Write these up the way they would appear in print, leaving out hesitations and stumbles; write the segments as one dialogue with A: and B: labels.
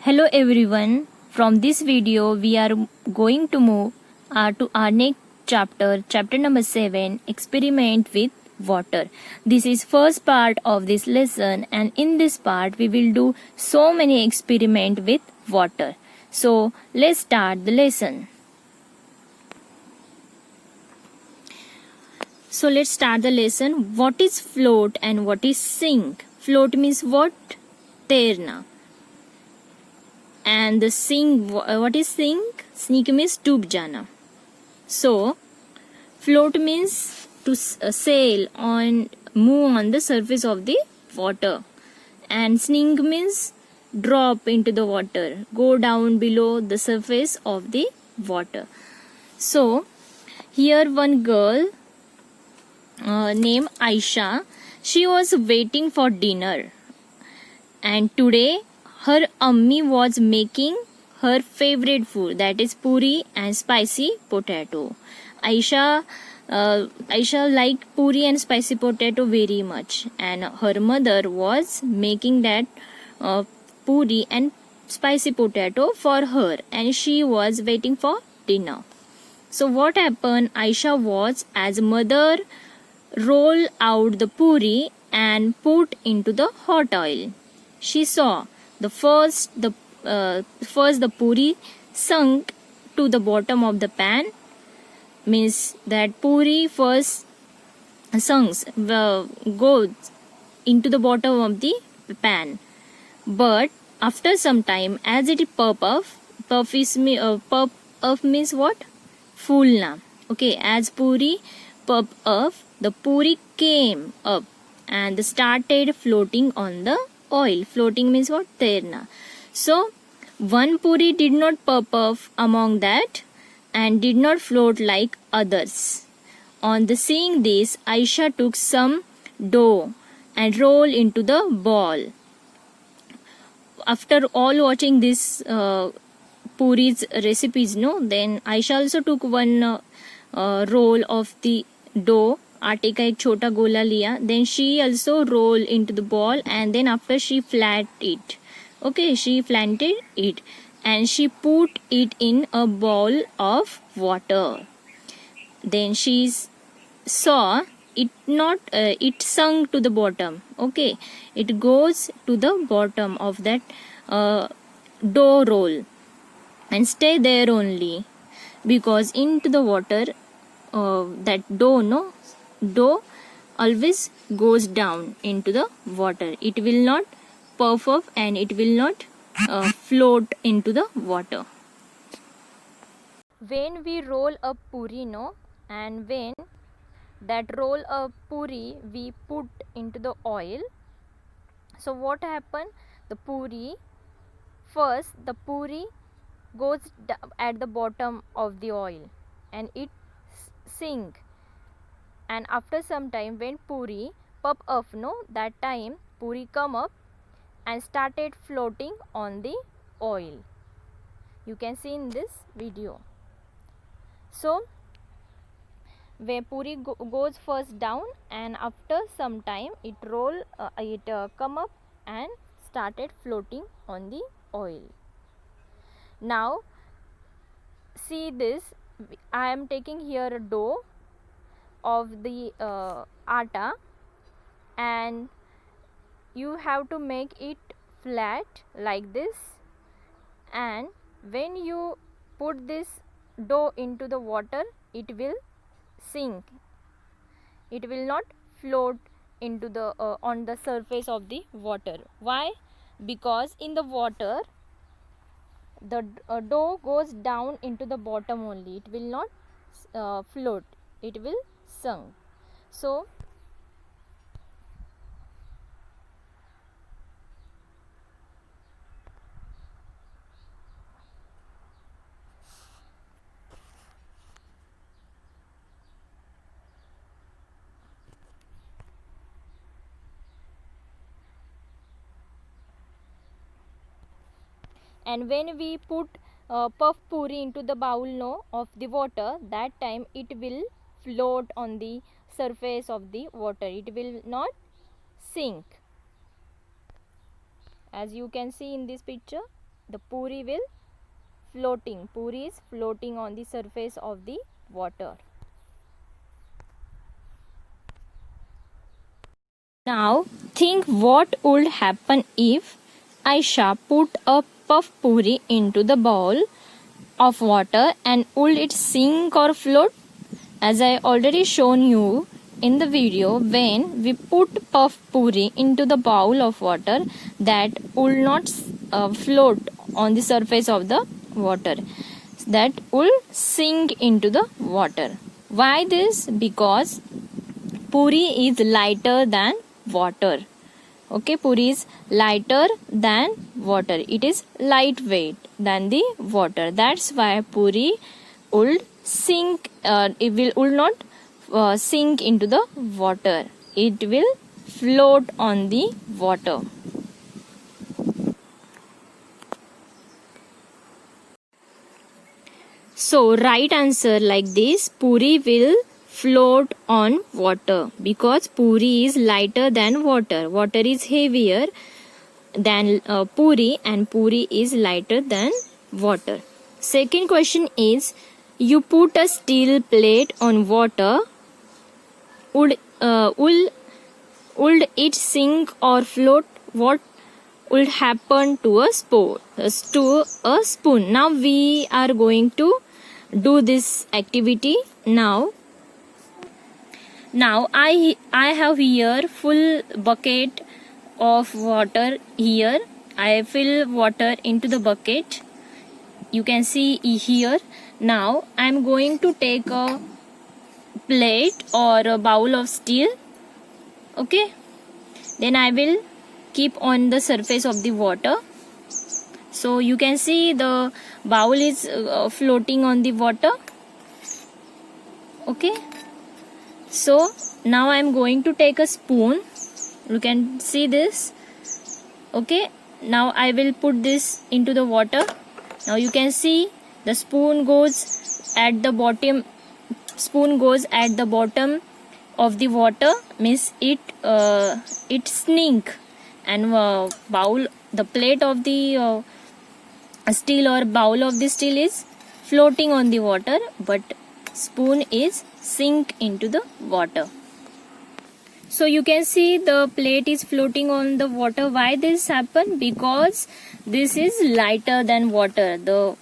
A: Hello everyone. From this video we are going to move to our next chapter number 7, experiment with water. This is first part of this lesson, and in this part we will do so many experiment with water. So let's start the lesson. So let's start the lesson. What is float and what is sink? Float means what? Tैरना. And the sink, what is sink? Sink means डूब जाना. So float means to sail on, move on the surface of the water, and sink means drop into the water, go down below the surface of the water. So here one girl named Aisha, she was waiting for dinner, and today her ummi was making her favorite food, that is puri and spicy potato. Aisha liked puri and spicy potato very much, and her mother was making that puri and spicy potato for her, and she was waiting for dinner. So what happened? Aisha was, as mother roll out the puri and put into the hot oil, she saw first the puri sunk to the bottom of the pan, means that puri first goes into the bottom of the pan, but after some time, as it puff means what? Fulna. Okay, as puri puff up, the puri came up and started floating on the oil. Floating means what? Tैरना. So one puri did not puff up among that and did not float like others. On the seeing this, Aisha took some dough and rolled into the ball. After all watching this puri's recipes, then Aisha also took one roll of the dough, आटे का एक छोटा गोला लिया, then she also roll into the ball, and then after she flattened it and she put it in a bowl of water. Then she saw it sunk to the bottom. Okay, it goes to the bottom of that dough roll and stay there only, because into the water that dough always goes down into the water. It will not puff up and it will not float into the water. When we roll up puri, and when that roll up puri we put into the oil, so what happened? The puri goes at the bottom of the oil and it sink, and after some time when puri puff up, that time puri come up and started floating on the oil. You can see in this video. So when puri goes first down, and after some time it come up and started floating on the oil. Now see this, I am taking here a dough of the atta, and you have to make it flat like this, and when you put this dough into the water it will sink, it will not float into the on the surface of the water. Why? Because in the water the dough goes down into the bottom only, it will not float, it will sink. So and when we put puff puri into the bowl of the water, that time it will float on the surface of the water, it will not sink, as you can see in this picture. the puri will floating. Puri is floating on the surface of the water. Now think what would happen if Aisha put a puff puri into the bowl of water, and would it sink or float? As I already shown you in the video, when we put puff puri into the bowl of water, that will not float on the surface of the water, that will sink into the water. Why this? Because puri is lighter than water. Okay, puri is lighter than water. It is lightweight than the water. That's why puri would sink. It will not sink into the water. It will float on the water. So right answer like this: puri will float on water, because puri is lighter than water. Water is heavier than puri, and puri is lighter than water. Second question is, you put a steel plate on water, would it sink or float? What would happen to a spoon? Now we are going to do this activity. Now I have here full bucket of water. Here I fill water into the bucket. You can see here. Now I am going to take a plate or a bowl of steel. Okay, then I will keep on the surface of the water. So you can see the bowl is floating on the water. Okay, so now I am going to take a spoon. You can see this. Okay, now I will put this into the water. Now you can see the spoon goes at the bottom. Spoon goes at the bottom of the water, means it sink, and bowl, the plate of the steel or bowl of the steel is floating on the water, but spoon is sink into the water. So you can see the plate is floating on the water. Why this happen? Because this is lighter than water. The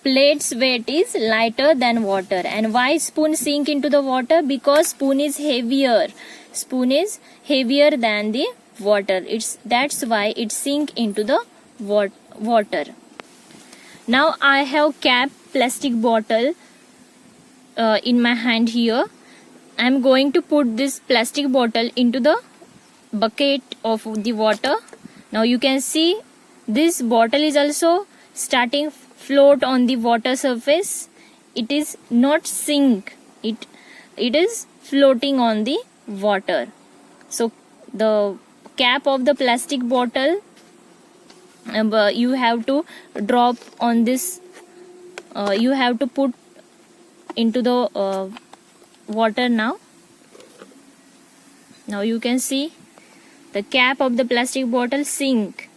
A: plate's weight is lighter than water. And why spoon sink into the water? Because spoon is heavier. Spoon is heavier than the water. That's why it sink into the water. Now I have cap plastic bottle in my hand here. I am going to put this plastic bottle into the bucket of the water. Now you can see this bottle is also starting float on the water surface. It is not sink. It is floating on the water. So the cap of the plastic bottle, you have to drop on this. You have to put into the water now. Now you can see the cap of the plastic bottle sink.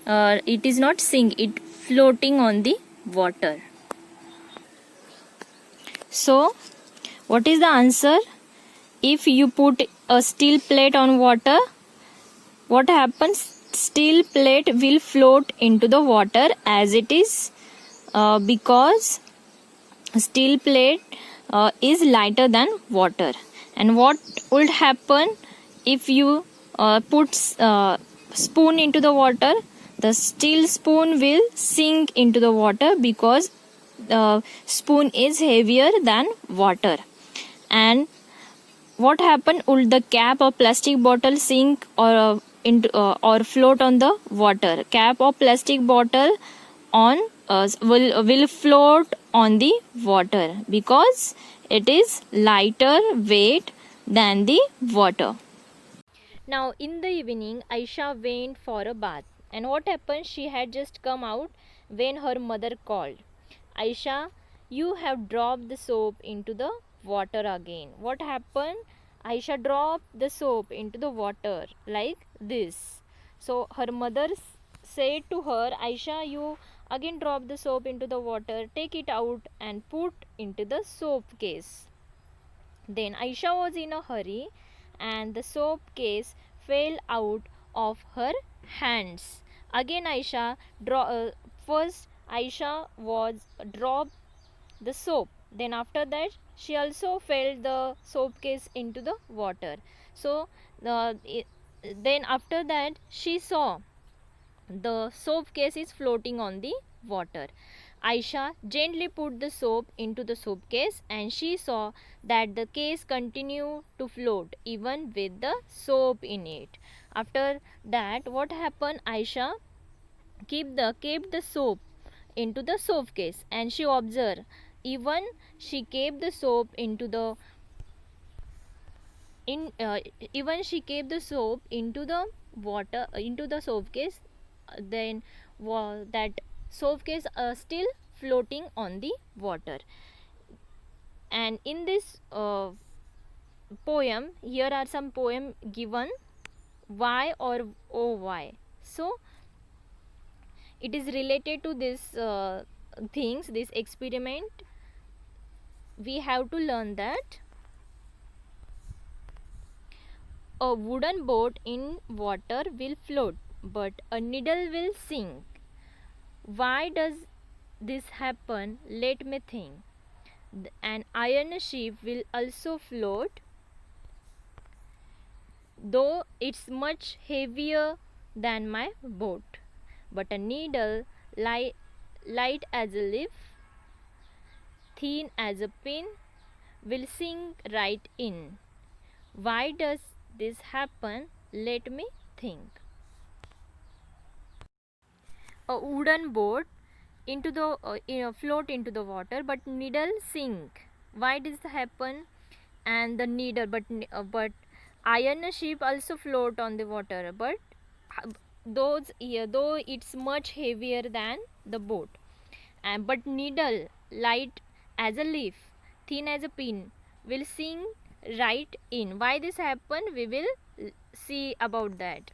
A: It is not sink, it floating on the water. So what is the answer? If you put a steel plate on water, what happens? Steel plate will float into the water as it is, because steel plate is lighter than water. And what would happen if you put spoon into the water? The steel spoon will sink into the water, because spoon is heavier than water. And what happen? Would the cap of plastic bottle sink or or float on the water? Cap of plastic bottle on will float on the water, because it is lighter weight than the water. Now in the evening, Aisha went for a bath. And what happened? She had just come out when her mother called. Aisha, you have dropped the soap into the water again. What happened? Aisha dropped the soap into the water like this. So her mother said to her, Aisha, you again drop the soap into the water, take it out and put into the soap case. Then Aisha was in a hurry and the soap case fell out of her hands. Again first Aisha was dropped the soap. Then after that she also fell the soap case into the water. So then after that she saw the soap case is floating on the water. Aisha gently put the soap into the soap case and she saw that the case continued to float even with the soap in it. After that, what happened? Aisha kept the soap into the soap case and she observed even she kept the soap into the in even she kept the soap into the water into the soap case, then that soap case still floating on the water. And in this poem, here are some poem given, why or oh why. So it is related to this things, this experiment. We have to learn that a wooden boat in water will float, but a needle will sink. Why does this happen? Let me think. An iron ship will also float, though it's much heavier than my boat. But a needle, light as a leaf, thin as a pin, will sink right in. Why does this happen? Let me think. A wooden boat into the float into the water, but needle sink. Why does this happen? And the needle, but iron ship also float on the water, but though it's much heavier than the boat, and but needle, light as a leaf, thin as a pin, will sink right in. Why this happen? We will see about that.